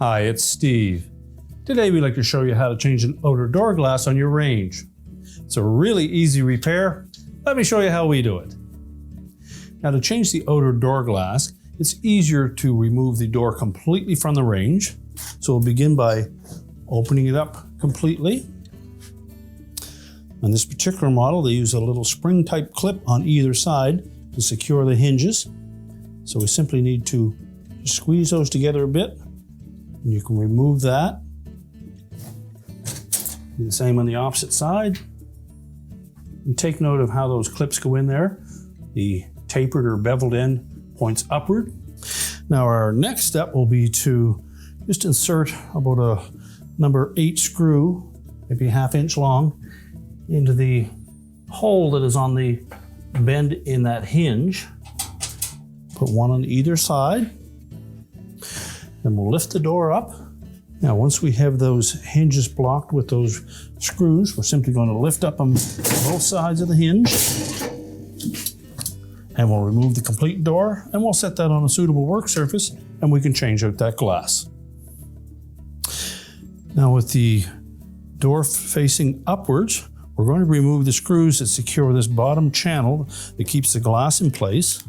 Hi, it's Steve. Today we'd like to show you how to change an outer door glass on your range. It's a really easy repair. Let me show you how we do it. Now to change the outer door glass, it's easier to remove the door completely from the range. So we'll begin by opening it up completely. On this particular model, they use a little spring type clip on either side to secure the hinges. So we simply need to squeeze those together a bit, and you can remove that. Do the same on the opposite side. And take note of how those clips go in there. The tapered or beveled end points upward. Now our next step will be to just insert about a number 8 screw, maybe 1/2 inch long, into the hole that is on the bend in that hinge. Put one on either side. Then we'll lift the door up. Now once we have those hinges blocked with those screws, we're simply going to lift up on both sides of the hinge. And we'll remove the complete door, and we'll set that on a suitable work surface, and we can change out that glass. Now with the door facing upwards, we're going to remove the screws that secure this bottom channel that keeps the glass in place.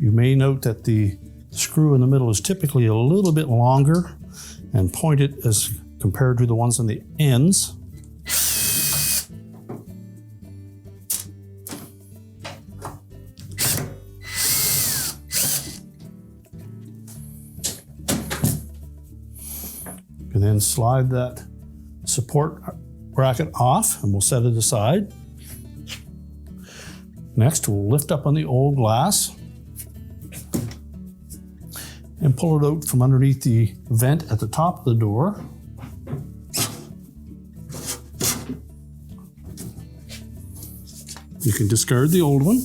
You may note that the screw in the middle is typically a little bit longer and pointed as compared to the ones on the ends. You can then slide that support bracket off, and we'll set it aside. Next, we'll lift up on the old glass and pull it out from underneath the vent at the top of the door. You can discard the old one.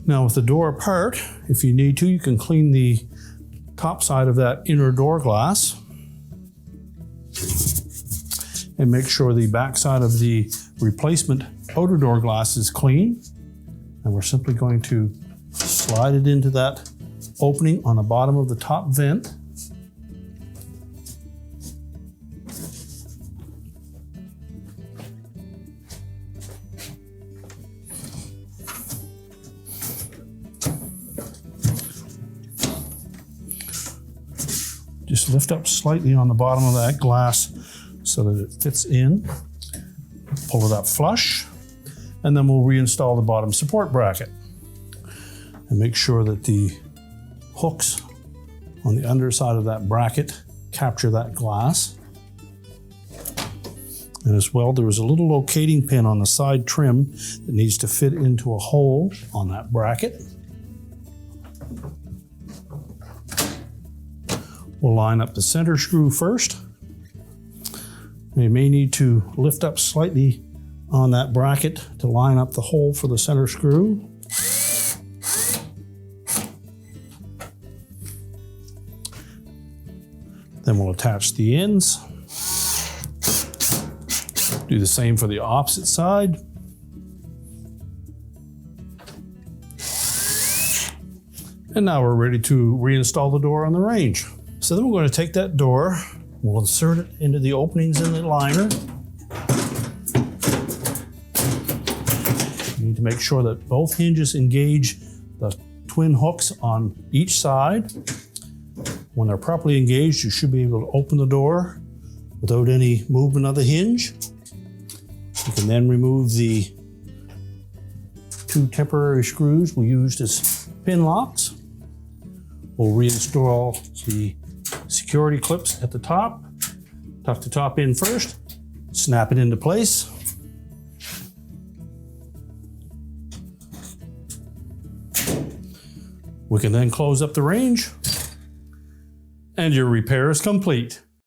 Now with the door apart, if you need to, you can clean the top side of that inner door glass and make sure the back side of the replacement outer door glass is clean. And we're simply going to slide it into that opening on the bottom of the top vent. Just lift up slightly on the bottom of that glass so that it fits in. Pull it up flush, and then we'll reinstall the bottom support bracket. And make sure that the hooks on the underside of that bracket capture that glass. And as well, there was a little locating pin on the side trim that needs to fit into a hole on that bracket. We'll line up the center screw first. You may need to lift up slightly on that bracket to line up the hole for the center screw. Then we'll attach the ends. Do the same for the opposite side. And now we're ready to reinstall the door on the range. So then we're going to take that door, we'll insert it into the openings in the liner. You need to make sure that both hinges engage the twin hooks on each side. When they're properly engaged, you should be able to open the door without any movement of the hinge. You can then remove the 2 temporary screws we used as pin locks. We'll reinstall the security clips at the top. Tuck the top in first, snap it into place. We can then close up the range, and your repair is complete.